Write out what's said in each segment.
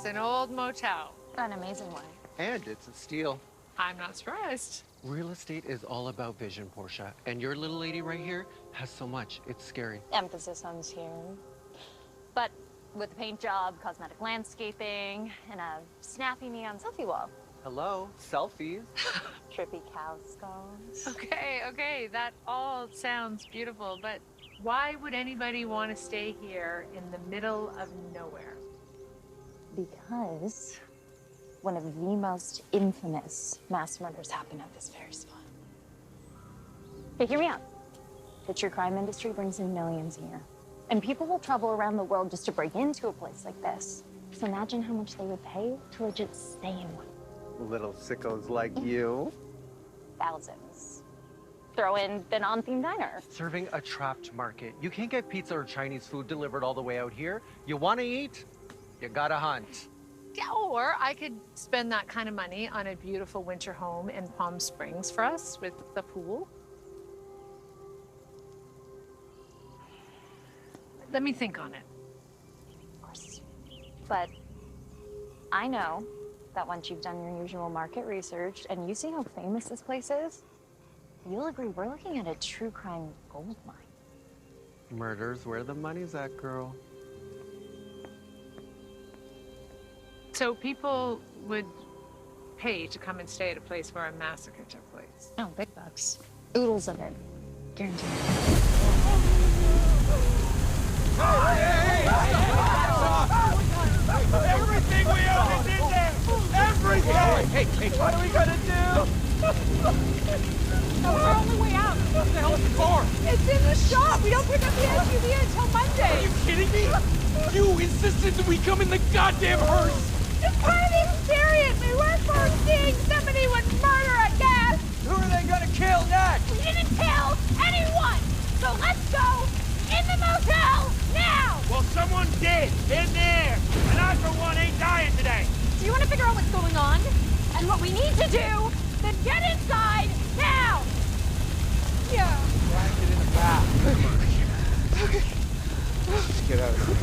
It's an old motel. An amazing one. And it's a steal. I'm not surprised. Real estate is all about vision, Portia. And your little lady right here has so much. It's scary. Emphasis on here. But with a paint job, cosmetic landscaping, and a snappy neon selfie wall. Hello, selfies. Trippy cow skulls. Okay, that all sounds beautiful, but why would anybody want to stay here in the middle of nowhere? Because one of the most infamous mass murders happened at this very spot. Hey, hear me out. The true crime industry brings in millions a year. And people will travel around the world just to break into a place like this. So imagine how much they would pay to legit stay in one. Little sickos like you. Thousands. Throw in the non-themed diner. Serving a trapped market. You can't get pizza or Chinese food delivered all the way out here. You want to eat? You gotta hunt. Yeah, or I could spend that kind of money on a beautiful winter home in Palm Springs for us with the pool. Let me think on it. Of course. But I know that once you've done your usual market research and you see how famous this place is, you'll agree we're looking at a true crime gold mine. Murder's where the money's at, girl. So people would pay to come and stay at a place where a massacre took place. Oh, big bucks. Oodles of it. Guaranteed. Everything we own is in there! Everything! Hey, what are we gonna do? No, we're on the way out. What the hell is the car? It's in the shop. We don't pick up the SUV until Monday. Are you kidding me? You insisted that we come in the goddamn hearse! It's part of the experience. We weren't foreseeing somebody would murder a guest. Who are they gonna kill next? We didn't kill anyone. So let's go in the motel now. Well, someone did in there, and I for one ain't dying today. Do you want to figure out what's going on and what we need to do? Then get inside now. Yeah. Try and get in the back. Okay. Let's get out of here.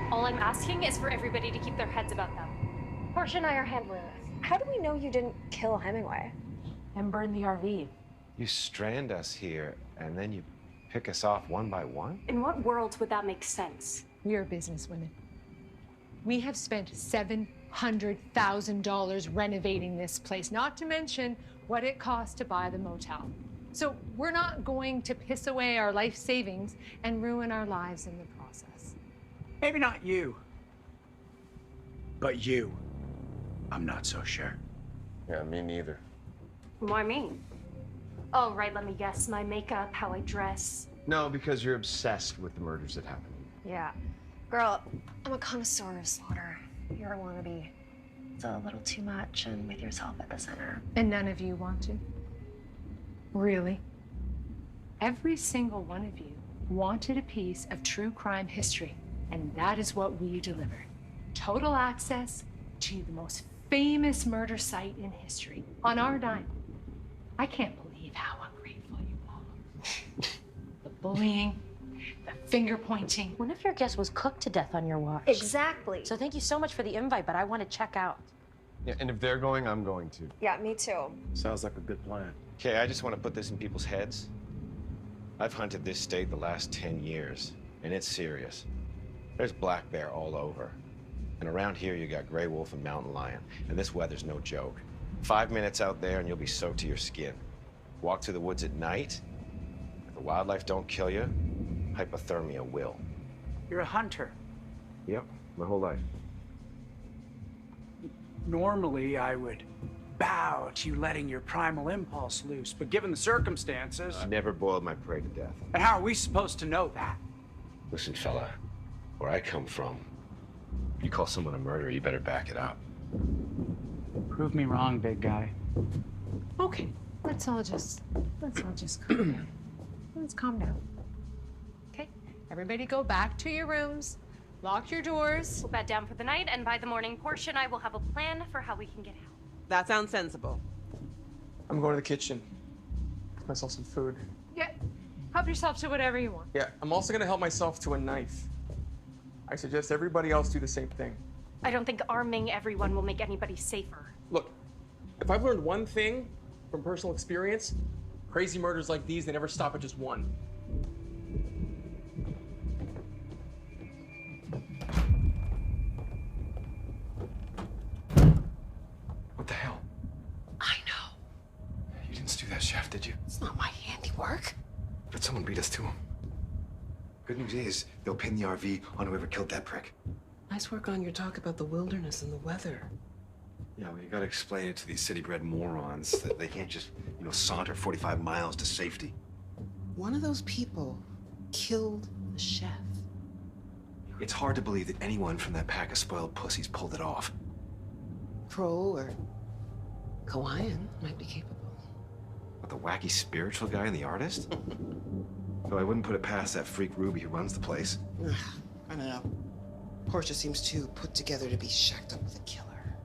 All I'm asking is for everybody to keep their heads about them. Portia and I are handling this. How do we know you didn't kill Hemmingway? And burn the RV. You strand us here, and then you pick us off one by one? In what world would that make sense? We are businesswomen. We have spent $700,000 renovating this place, not to mention what it cost to buy the motel. So we're not going to piss away our life savings and ruin our lives in the process. Maybe not you, but you. I'm not so sure. Yeah, me neither. Why me? Oh, right, let me guess. My makeup, how I dress. No, because you're obsessed with the murders that happened. Yeah. Girl, I'm a connoisseur of slaughter. You're a wannabe. It's a little too much, and with yourself at the center. And none of you want to? Really? Every single one of you wanted a piece of true crime history, and that is what we delivered. Total access to the most famous murder site in history on our dime. I can't believe how ungrateful you all are. The bullying, the finger pointing. One of your guests was cooked to death on your watch. Exactly. So thank you so much for the invite, but I want to check out. Yeah, and if they're going, I'm going to. Yeah, me too. Sounds like a good plan. Okay, I just want to put this in people's heads. I've hunted this state the last 10 years, and it's serious. There's black bear all over. And around here, you got gray wolf and mountain lion. And this weather's no joke. 5 minutes out there and you'll be soaked to your skin. Walk through the woods at night. If the wildlife don't kill you, hypothermia will. You're a hunter. Yep, my whole life. Normally, I would bow to you letting your primal impulse loose, but given the circumstances... I never boiled my prey to death. And how are we supposed to know that? Listen, fella, where I come from, if you call someone a murderer, you better back it up. Prove me wrong, big guy. Okay, let's all just calm down. Let's calm down. Okay, everybody go back to your rooms. Lock your doors. We'll bed down for the night, and by the morning portion, I will have a plan for how we can get out. That sounds sensible. I'm going to the kitchen. Get myself some food. Yeah, help yourself to whatever you want. Yeah, I'm also gonna help myself to a knife. I suggest everybody else do the same thing. I don't think arming everyone will make anybody safer. Look, if I've learned one thing from personal experience, crazy murders like these, they never stop at just one. What the hell? I know. You didn't do that, Chef, did you? It's not my handiwork. But someone beat us to him. Good news is, they'll pin the RV on whoever killed that prick. Nice work on your talk about the wilderness and the weather. Yeah, well, you gotta explain it to these city-bred morons that they can't just, saunter 45 miles to safety. One of those people killed the chef. It's hard to believe that anyone from that pack of spoiled pussies pulled it off. Pro or Hawaiian might be capable. But the wacky spiritual guy and the artist? Well, I wouldn't put it past that freak Ruby who runs the place. I don't know. Portia seems too put together to be shacked up with a killer.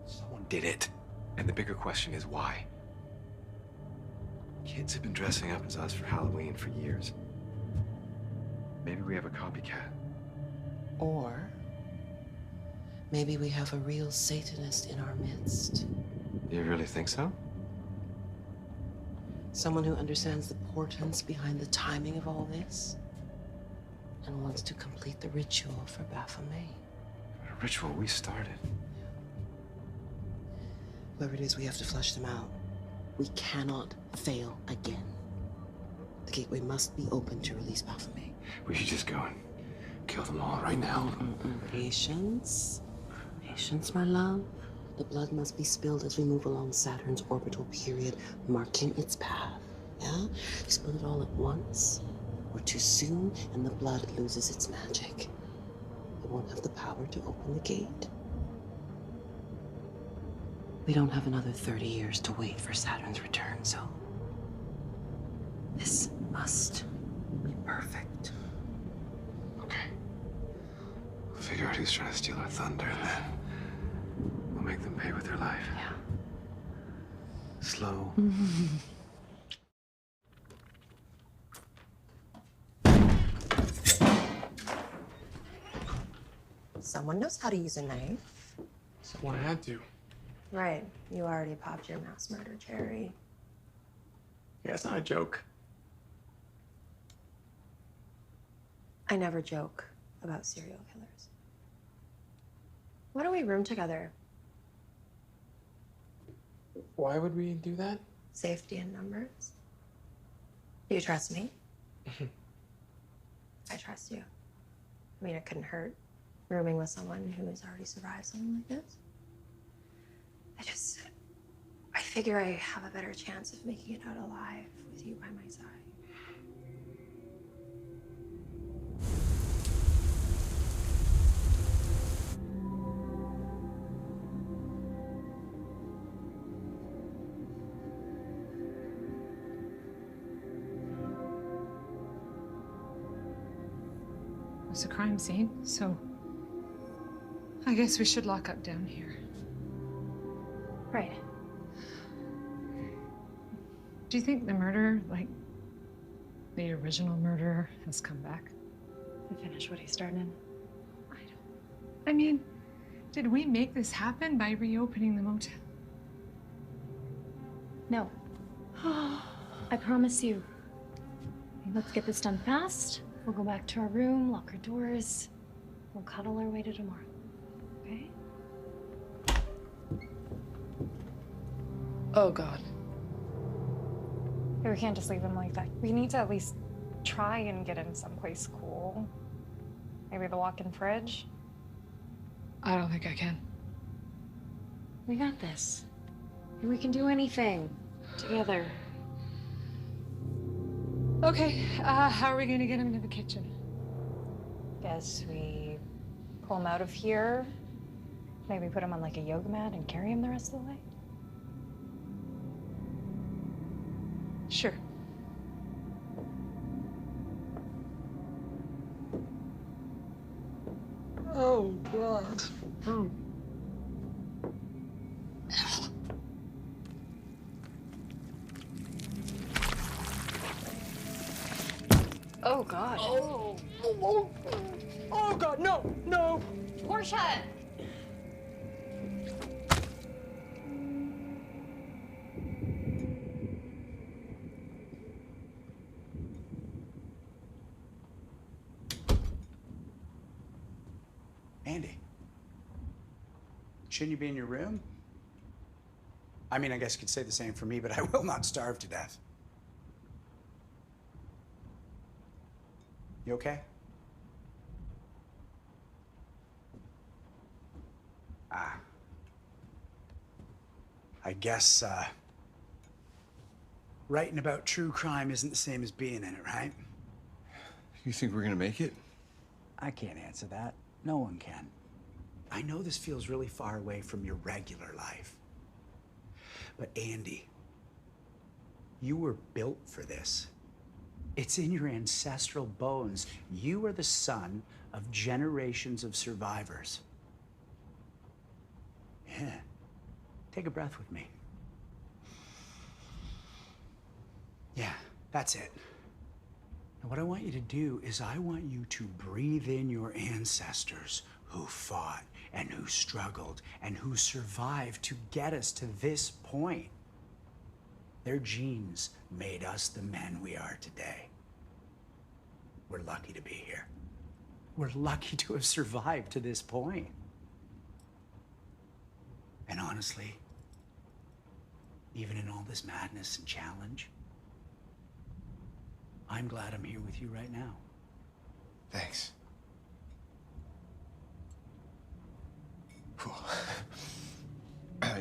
Someone did it. And the bigger question is why? Kids have been dressing up as us for Halloween for years. Maybe we have a copycat. Or maybe we have a real Satanist in our midst. You really think so? Someone who understands the portents behind the timing of all this and wants to complete the ritual for Baphomet. A ritual we started. Whoever it is, we have to flush them out. We cannot fail again. The gateway must be open to release Baphomet. We should just go and kill them all right now. Patience. Patience, my love. The blood must be spilled as we move along Saturn's orbital period, marking its path. Yeah? Spill it all at once, or too soon, and the blood loses its magic. It won't have the power to open the gate. We don't have another 30 years to wait for Saturn's return, so this must be perfect. Okay. We'll figure out who's trying to steal our thunder, and then we'll make them pay with their life. Yeah. Slow. Someone knows how to use a knife. Someone had to. Right. You already popped your mass murder cherry. Yeah, it's not a joke. I never joke about serial killers. Why don't we room together? Why would we do that? Safety in numbers. Do you trust me? I trust you. I mean, it couldn't hurt rooming with someone who has already survived something like this. I figure I have a better chance of making it out alive with you by my side. It's a crime scene, so I guess we should lock up down here. Right. Do you think the murderer, like the original murderer, has come back? To finish what he started? I mean, did we make this happen by reopening the motel? No. I promise you. Let's get this done fast. We'll go back to our room, lock our doors. We'll cuddle our way to tomorrow. Okay? Oh, God. We can't just leave him like that. We need to at least try and get him someplace cool. Maybe the walk-in fridge? I don't think I can. We got this. We can do anything. Together. Okay, how are we gonna get him to the kitchen? Guess we pull him out of here. Maybe put him on like a yoga mat and carry him the rest of the way. Sure. Oh, God. Oh, God. Oh, God, no, no. Portia! Andy, shouldn't you be in your room? I mean, I guess you could say the same for me, but I will not starve to death. You okay? I guess, writing about true crime isn't the same as being in it, right? You think we're gonna make it? I can't answer that. No one can. I know this feels really far away from your regular life. But Andy, you were built for this. It's in your ancestral bones. You are the son of generations of survivors. Yeah. Take a breath with me. Yeah, that's it. And what I want you to do is I want you to breathe in your ancestors who fought and who struggled and who survived to get us to this point. Their genes made us the men we are today. We're lucky to be here. We're lucky to have survived to this point. And honestly, even in all this madness and challenge, I'm glad I'm here with you right now. Thanks.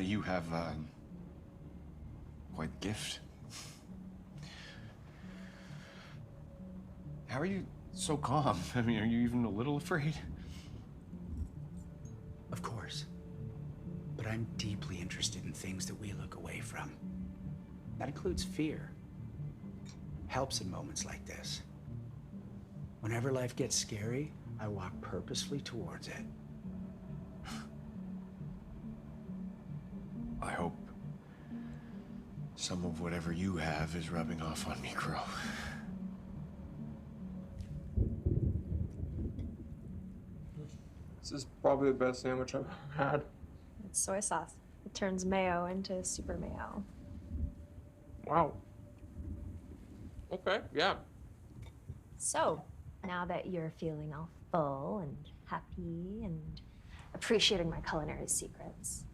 You have, quite the gift. How are you so calm? I mean, are you even a little afraid? Of course. But I'm deeply interested in things that we look away from. That includes fear. Helps in moments like this. Whenever life gets scary, I walk purposefully towards it. I hope some of whatever you have is rubbing off on me, Crow. This is probably the best sandwich I've had. It's soy sauce. It turns mayo into super mayo. Wow. Okay, yeah. So, now that you're feeling all full and happy and appreciating my culinary secrets,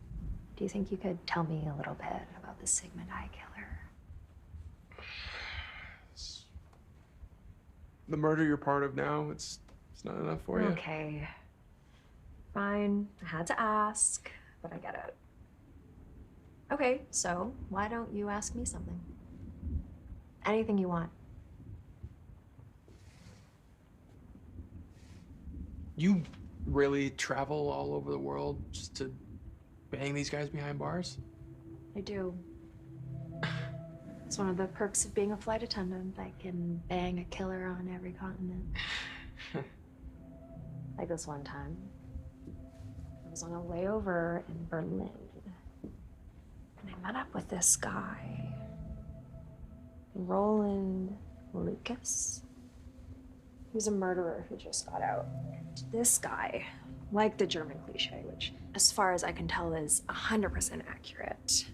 do you think you could tell me a little bit about the Sigmund Eye Killer? The murder you're part of now, it's not enough for you. Okay. Fine. I had to ask, but I get it. Okay, so why don't you ask me something? Anything you want. You really travel all over the world just to bang these guys behind bars? I do. It's one of the perks of being a flight attendant. I can bang a killer on every continent. Like this one time. I was on a layover in Berlin. And I met up with this guy, Roland Lucas. He was a murderer who just got out. And this guy, like the German cliche, which, as far as I can tell, is 100% accurate.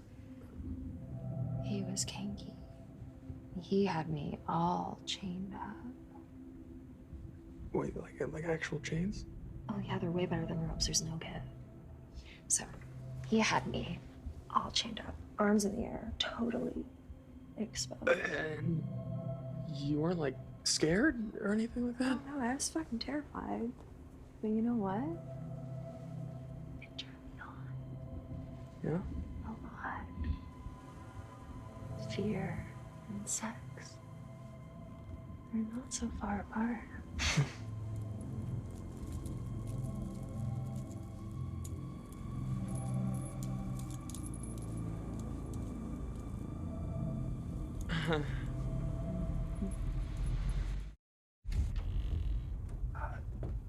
He was kinky. He had me all chained up. Wait, like actual chains? Oh yeah, they're way better than ropes. There's no get. So, he had me all chained up, arms in the air, totally exposed. And you weren't like scared or anything like that? Oh, no, I was fucking terrified. But you know what? It turned me on. Yeah? A lot. Fear and sex. They're not so far apart.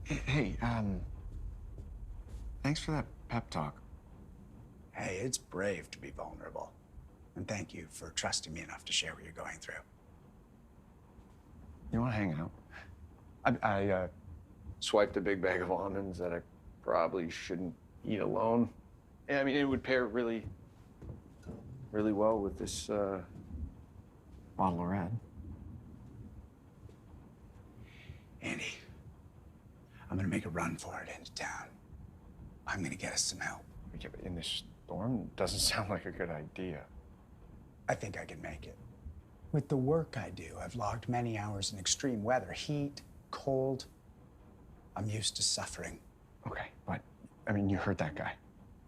Hey, Thanks for that pep talk. Hey, it's brave to be vulnerable. And thank you for trusting me enough to share what you're going through. You want to hang out? I swiped a big bag of almonds that I probably shouldn't eat alone. And, I mean, it would pair really, really well with this Bottle of red. Andy, I'm gonna make a run for it into town. I'm gonna get us some help. Yeah, but in this storm, doesn't sound like a good idea. I think I can make it. With the work I do, I've logged many hours in extreme weather, heat, cold. I'm used to suffering. Okay, but, I mean, you heard that guy.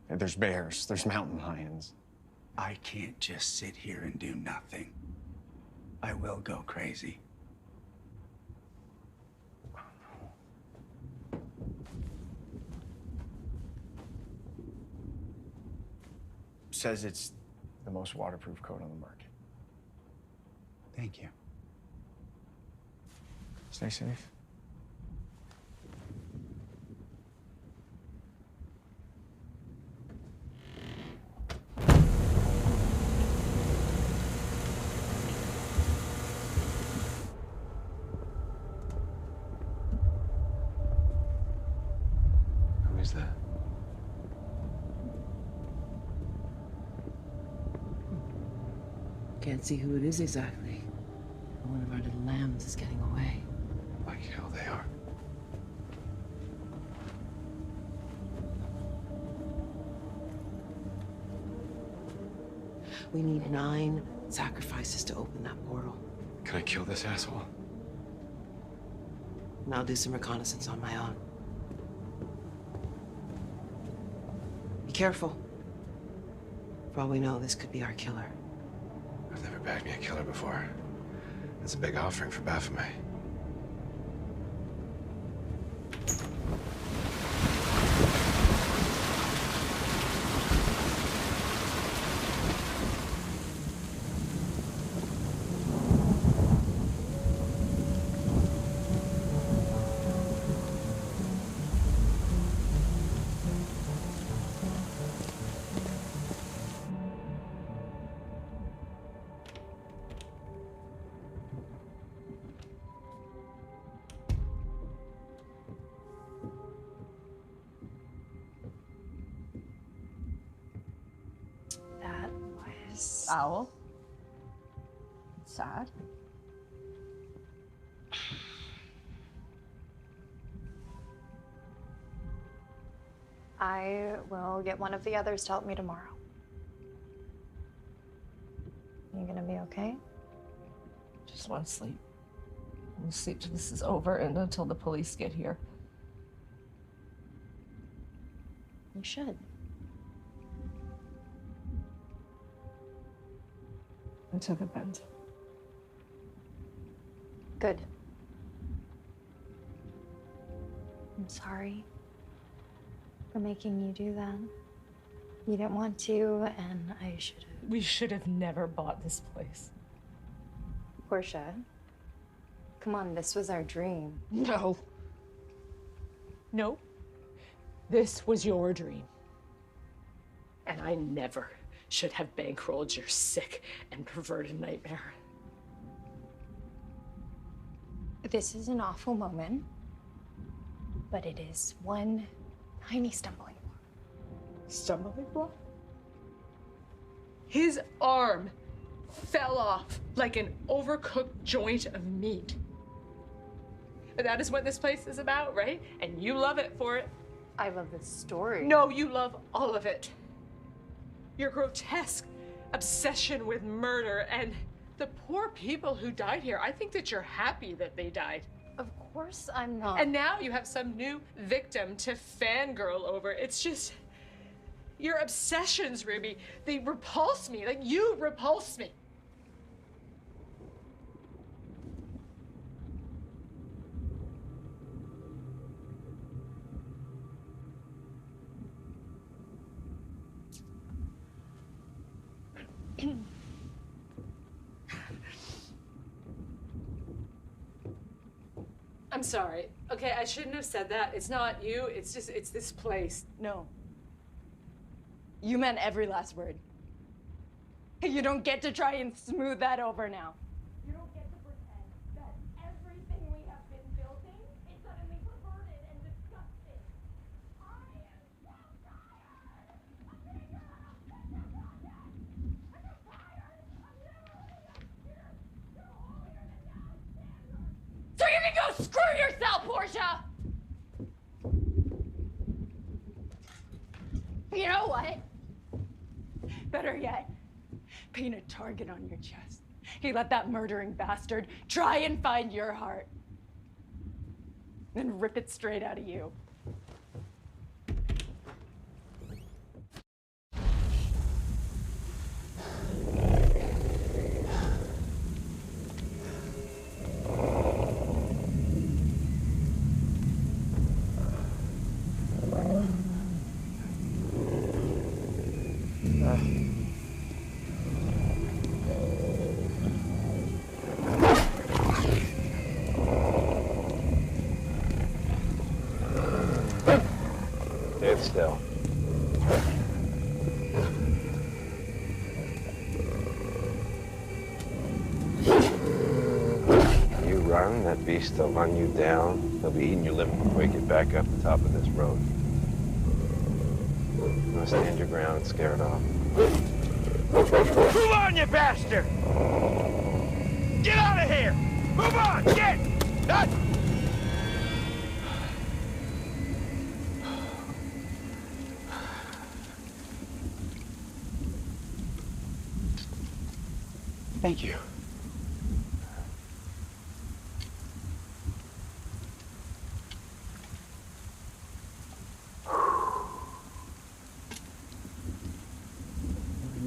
There's bears, there's mountain lions. I can't just sit here and do nothing. I will go crazy. Says it's the most waterproof coat on the market. Thank you. Stay safe. Who is that? Can't see who it is exactly. One of our little lambs is getting away. Like hell they are. We need 9 sacrifices to open that portal. Can I kill this asshole? And I'll do some reconnaissance on my own. Be careful. For all we know, this could be our killer. I've never bagged me a killer before. That's a big offering for Baphomet. That was Owl. Sad. I will get one of the others to help me tomorrow. You gonna be okay? Just want to sleep. We'll sleep till this is over and until the police get here. You should. I took a bend. Good. I'm sorry for making you do that. You didn't want to, and I should have. We should have never bought this place. Portia, come on, this was our dream. No. No. This was your dream. And I never should have bankrolled your sick and perverted nightmare. This is an awful moment, but it is one tiny stumbling block. Stumbling block? His arm fell off like an overcooked joint of meat. But that is what this place is about, right? And you love it for it. I love this story. No, you love all of it. Your grotesque obsession with murder and the poor people who died here. I think that you're happy that they died. Of course I'm not. And now you have some new victim to fangirl over. It's just, your obsessions, Ruby, they repulse me. Like, you repulse me. I'm sorry. Okay, I shouldn't have said that. It's not you, it's this place. No. You meant every last word. You don't get to try and smooth that over now. You don't get to pretend that everything we have been building is suddenly perverted and disgusting. I am so tired of being your little sister project. I'm so tired of never living up here to holier than thou standards. So you can go screw yourself, Portia! You know what? Better yet, paint a target on your chest. Hey, let that murdering bastard try and find your heart. Then rip it straight out of you. Stand still. You run, that beast will run you down. He'll be eating your liver before you get back up the top of this road. You want to stand your ground and scare it off. Move on, you bastard! Get out of here! Move on! Get! Thank you.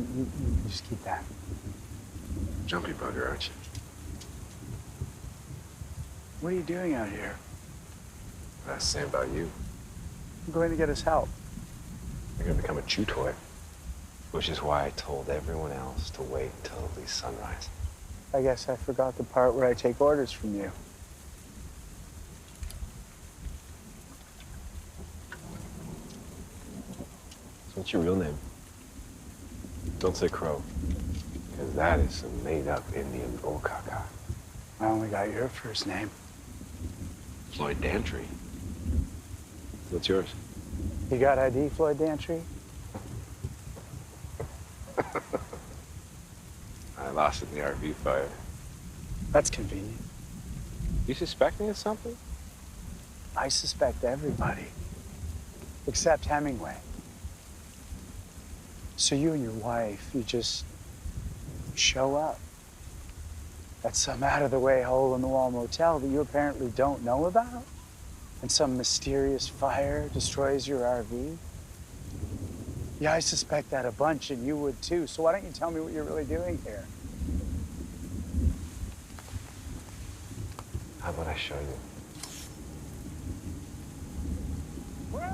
You just keep that. Jumpy bugger, aren't you? What are you doing out here? That's the same about you. I'm going to get us help. You're gonna become a chew toy. Which is why I told everyone else to wait until at least sunrise. I guess I forgot the part where I take orders from you. So what's your real name? Don't say Crow, because that is some made-up Indian bullcaca. I only got your first name. Floyd Dantry. What's yours? You got ID, Floyd Dantry? I lost it in the RV fire. That's convenient. You suspect me of something? I suspect everybody, except Hemmingway. So you and your wife, you just show up at some out-of-the-way hole-in-the-wall motel that you apparently don't know about, and some mysterious fire destroys your RV? Yeah, I suspect that a bunch, and you would too. So why don't you tell me what you're really doing here? How about I show you? Where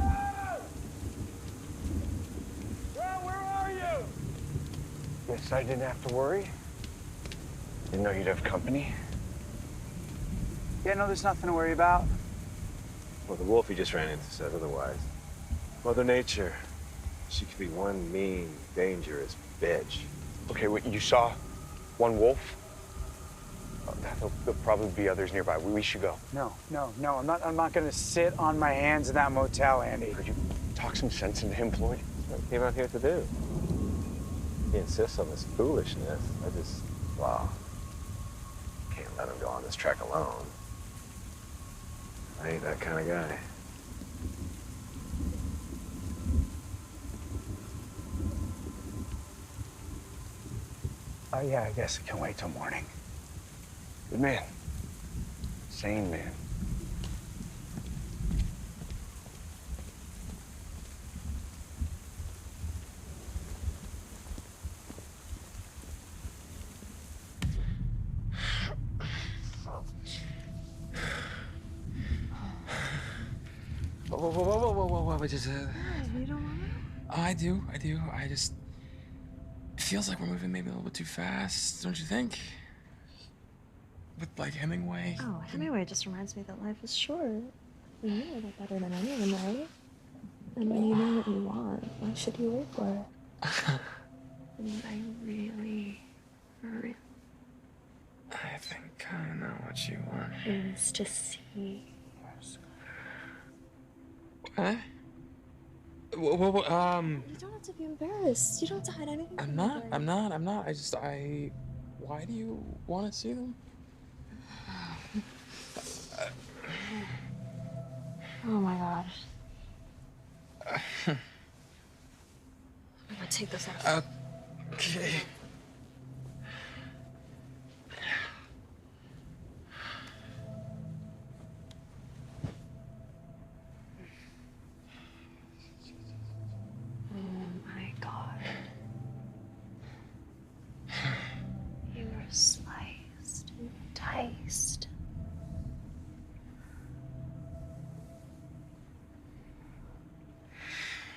are you? Guess I didn't have to worry. Didn't know you'd have company. Yeah, no, there's nothing to worry about. Well, the wolf you just ran into said otherwise. Mother Nature, she could be one mean, dangerous bitch. Okay, wait, you saw one wolf? There'll probably be others nearby. We should go. No, I'm not gonna sit on my hands in that motel, Andy. Could you talk some sense into him, Floyd? That's what I came out here to do. He insists on this foolishness. Well, can't let him go on this trek alone. I ain't that kind of guy. Oh, yeah, I guess it can wait till morning. Good man. Sane man. Whoa, just, You don't want to? Oh, I do. I just... It feels like we're moving maybe a little bit too fast, don't you think? with like Hemmingway. Oh, Hemingway just reminds me that life is short. You know that better than anyone, right? And when you know what you want, why should you wait for it? And I really, I think I know what you want. is to see. What? You don't have to be embarrassed. You don't have to hide anything. I'm not. Why do you want to see them? Oh my god. I'm gonna take this off. Okay. Oh my god. You were sliced and diced.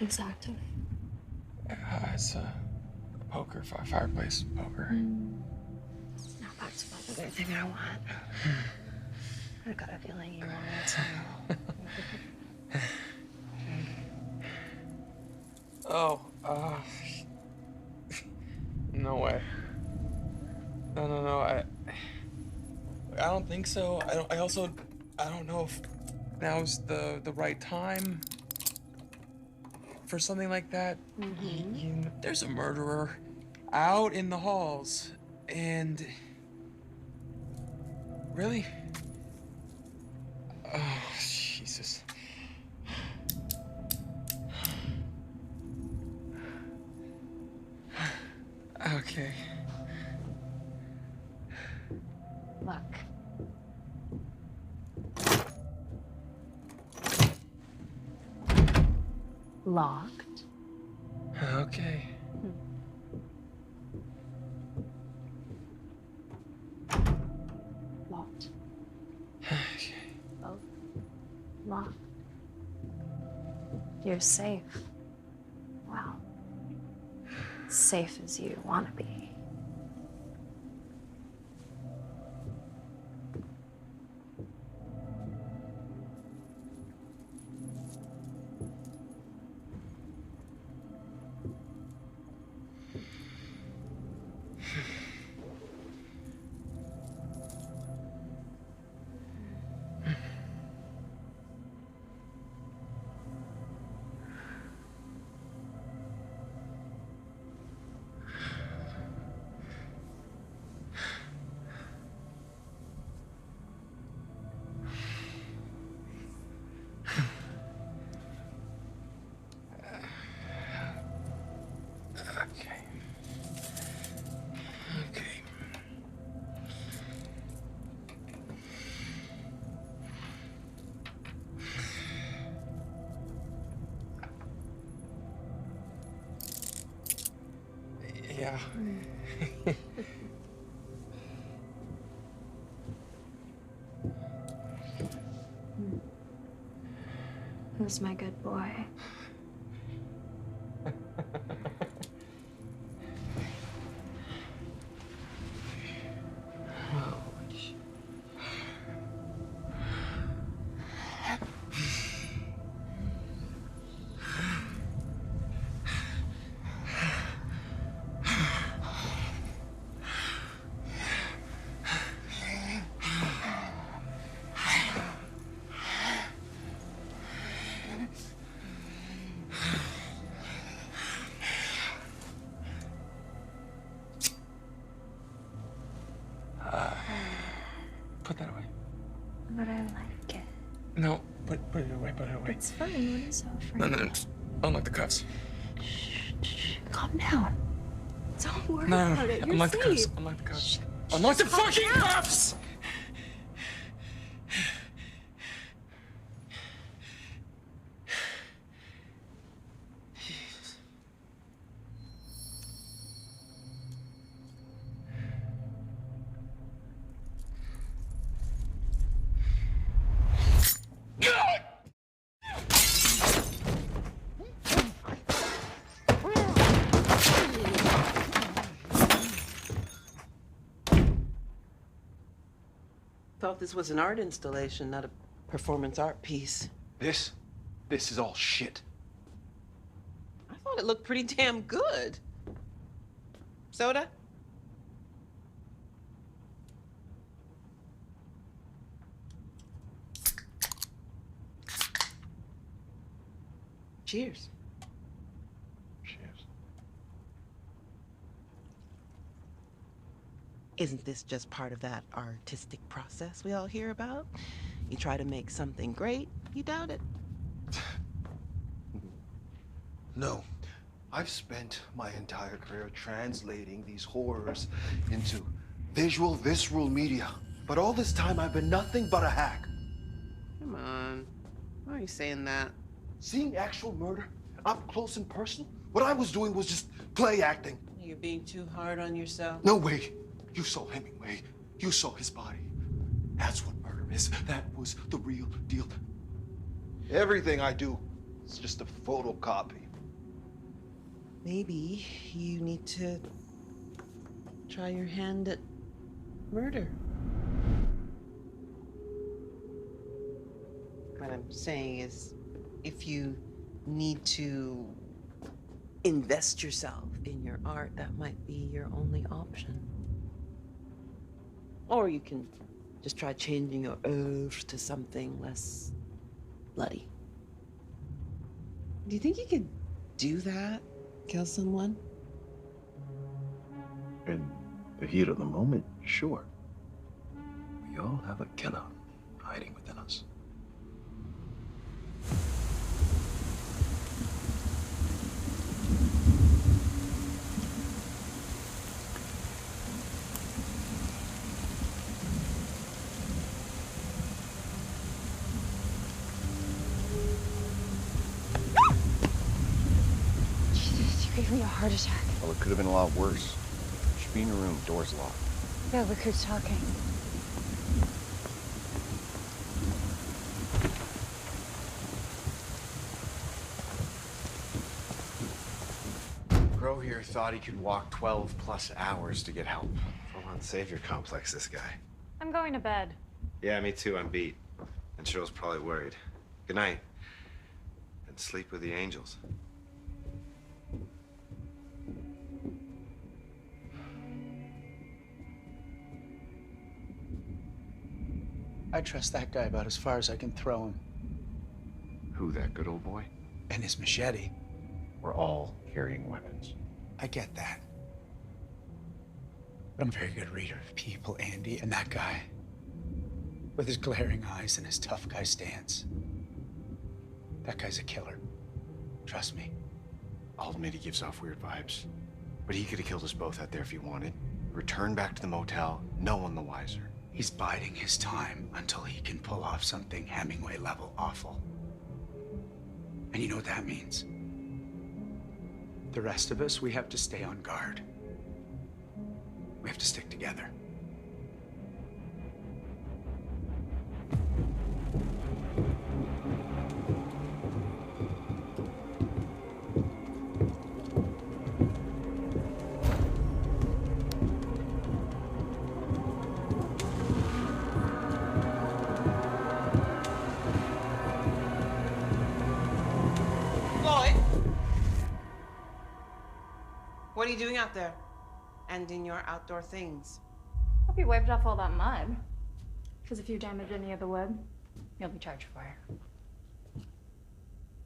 Exacto. It's a poker, fireplace poker. Now back to like everything I want. I got a feeling you want it. Oh, no way. No. I don't think so. I don't know if now's the right time for something like that. There's a murderer out in the halls, and really? Oh, Jesus. Okay. Look. Locked. Okay. Locked. Okay. Both. Locked. You're safe. Well, safe as you want to be. Yeah. Who's my good boy? Put that away. But I like it. No, put it away, put it away. It's fine. What is so afraid? No. Unlock the cuffs. Shh. Calm down. Don't worry No. about it. You're Unlock the cuffs. safe. Unlock the cuffs. Unlock the fucking cuffs! thought this was an art installation, not a performance art piece. This is all shit. I thought it looked pretty damn good. Soda? Cheers. Cheers. Isn't this just part of that artistic process we all hear about? You try to make something great, you doubt it. No. I've spent my entire career translating these horrors into visual, visceral media. But all this time, I've been nothing but a hack. Come on. Why are you saying that? Seeing actual murder up close and personal, what I was doing was just play acting. You're being too hard on yourself. No way. You saw Hemmingway. You saw his body. That's what murder is. That was the real deal. Everything I do is just a photocopy. Maybe you need to try your hand at murder. What I'm saying is, if you need to invest yourself in your art, that might be your only option. Or you can just try changing your oeuvre to something less bloody. Do you think you could do that? Kill someone? In the heat of the moment, sure. We all have a killer hiding within us. You gave me a heart attack. Well, it could have been a lot worse. You should be in your room, door's locked. Yeah, look who's talking. Crow here thought he could walk 12+ hours to get help. Full-on savior complex, this guy. I'm going to bed. Yeah, me too. I'm beat. And Cheryl's probably worried. Good night. And sleep with the angels. I trust that guy about as far as I can throw him. Who, that good old boy? And his machete. We're all carrying weapons. I get that. But I'm a very good reader of people, Andy, and that guy, with his glaring eyes and his tough guy stance, that guy's a killer. Trust me. I'll admit he gives off weird vibes. But he could have killed us both out there if he wanted. Return back to the motel, no one the wiser. He's biding his time until he can pull off something Hemmingway level awful. And you know what that means? The rest of us, we have to stay on guard. We have to stick together. What are you doing out there? And in your outdoor things? Hope you wiped off all that mud. Because if you damage any of the wood, you'll be charged for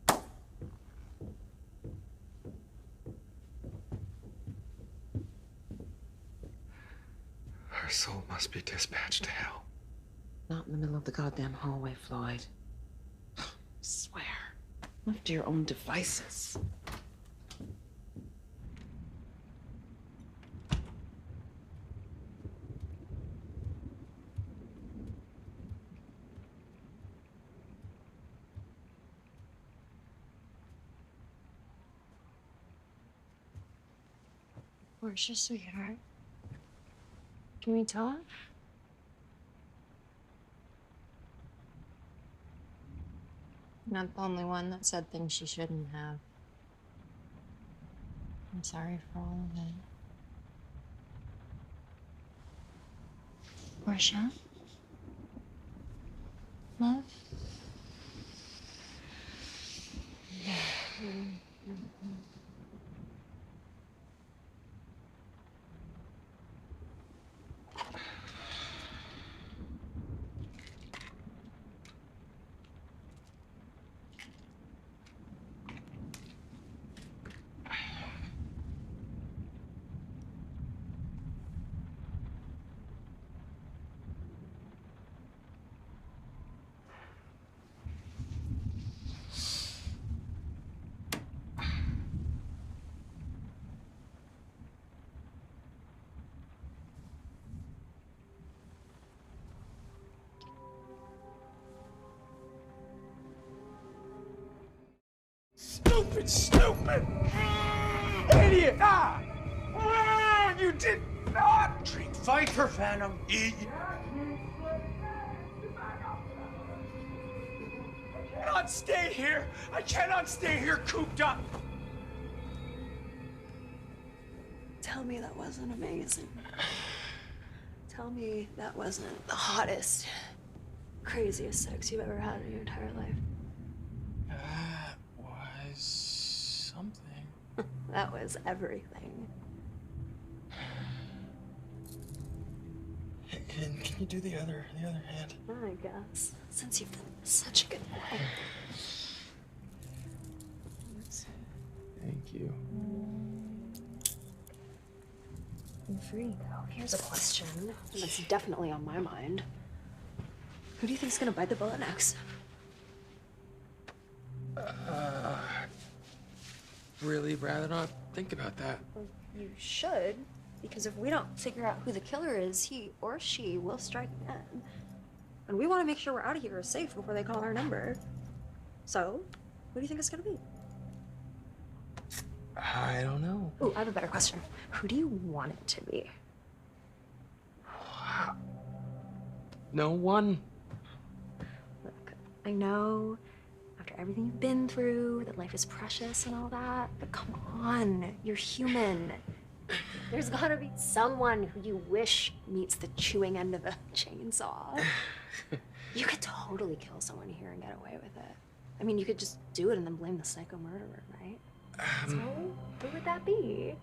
it. Her soul must be dispatched to hell. Not in the middle of the goddamn hallway, Floyd. I swear. Left to your own devices. Portia, sweetheart. Can we talk? Not the only one that said things she shouldn't have. I'm sorry for all of it. Portia? Love? Stupid idiot! You did not drink. Fight for Venom. Eat. I cannot stay here. I cannot stay here cooped up. Tell me that wasn't amazing. Tell me that wasn't the hottest, craziest sex you've ever had in your entire life. That was something. That was everything. Can you do the other hand? I guess, since you've been such a good boy. Thank you. Before you go, here's a question that's definitely on my mind. Who do you think's gonna bite the bullet next? Really rather not think about that. Well, you should, because if we don't figure out who the killer is, he or she will strike again. And we want to make sure we're out of here safe before they call our number. So, who do you think it's gonna be? I don't know. Ooh, I have a better question. Who do you want it to be? No one. Look, I know after everything you've been through, that life is precious and all that, but come on, you're human. There's gotta be someone who you wish meets the chewing end of a chainsaw. You could totally kill someone here and get away with it. I mean, you could just do it and then blame the psycho murderer, right? So, who would that be?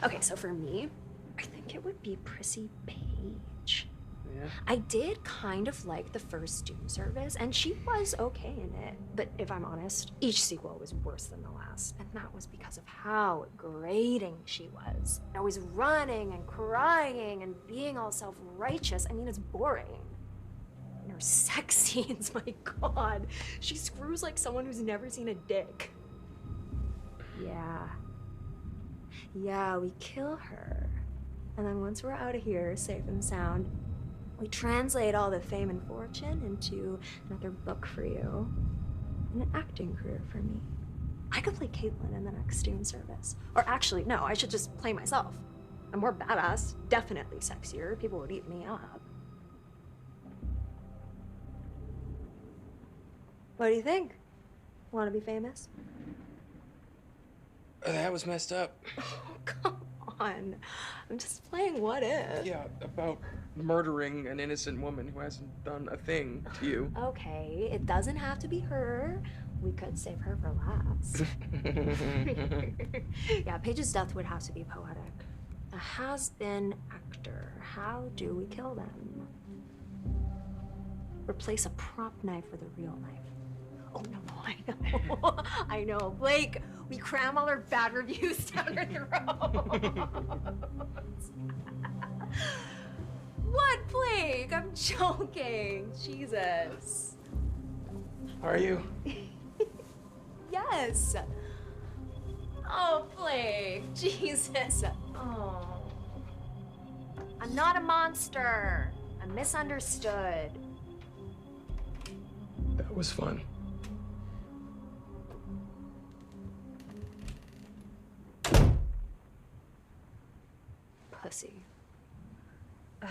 Okay, so for me, I think it would be Prissy Page. Yeah. I did kind of like the first Doom service, and she was okay in it. But if I'm honest, each sequel was worse than the last. And that was because of how grating she was. Always running and crying and being all self-righteous. I mean, it's boring. And her sex scenes, my God. She screws like someone who's never seen a dick. Yeah, we kill her. And then once we're out of here, safe and sound, we translate all the fame and fortune into another book for you and an acting career for me. I could play Caitlin in the next Doom service. Or actually, no, I should just play myself. I'm more badass, definitely sexier. People would eat me up. What do you think? Want to be famous? That was messed up. Oh, come on. I'm just playing what if. Yeah, about murdering an innocent woman who hasn't done a thing to you. Okay, it doesn't have to be her. We could save her for last. Yeah, Paige's death would have to be poetic. A has-been actor. How do we kill them? Replace a prop knife with a real knife. Oh, no, I know. I know. Blake, we cram all our bad reviews down her throat. What, Blake? I'm joking. Jesus. Are you? Yes. Oh, Blake. Jesus. Oh. I'm not a monster. I'm misunderstood. That was fun. Pussy. Ugh.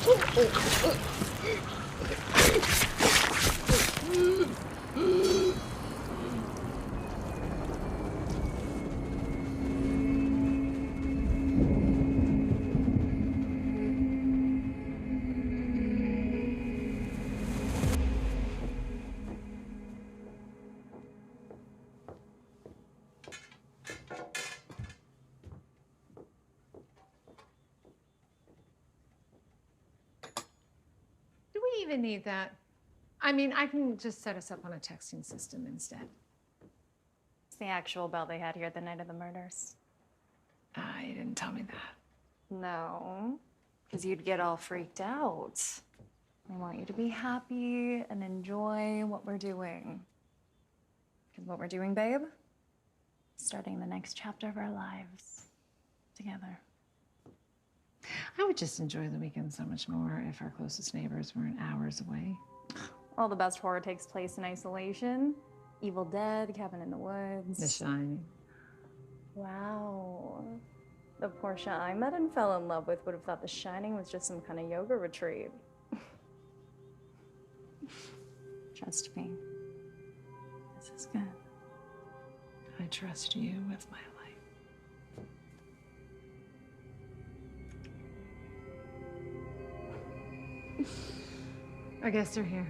Do we even need that? I mean, I can just set us up on a texting system instead. It's the actual bell they had here the night of the murders. You didn't tell me that. No, because you'd get all freaked out. I want you to be happy and enjoy what we're doing. Because what we're doing, babe? Starting the next chapter of our lives together. I would just enjoy the weekend so much more if our closest neighbors weren't hours away. All the best horror takes place in isolation. Evil Dead, Cabin in the Woods. The Shining. Wow. The Portia I met and fell in love with would have thought The Shining was just some kind of yoga retreat. Trust me. This is good. I trust you with my life. I guess they're here.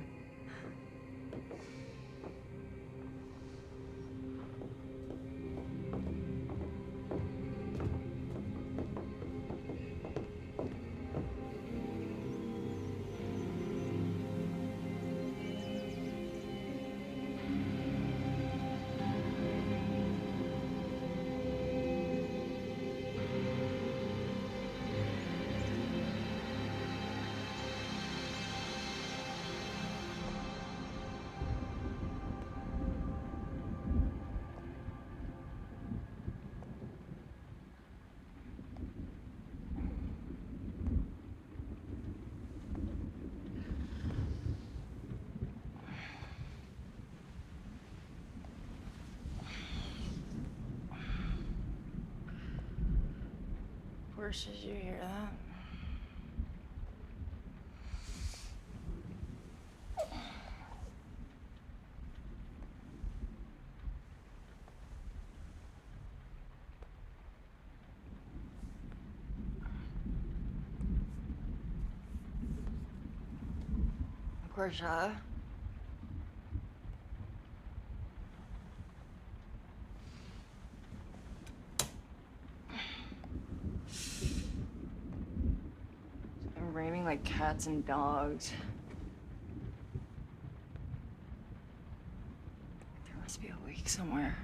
Portia, did you hear that? Portia. It's been raining like cats and dogs. There must be a leak somewhere.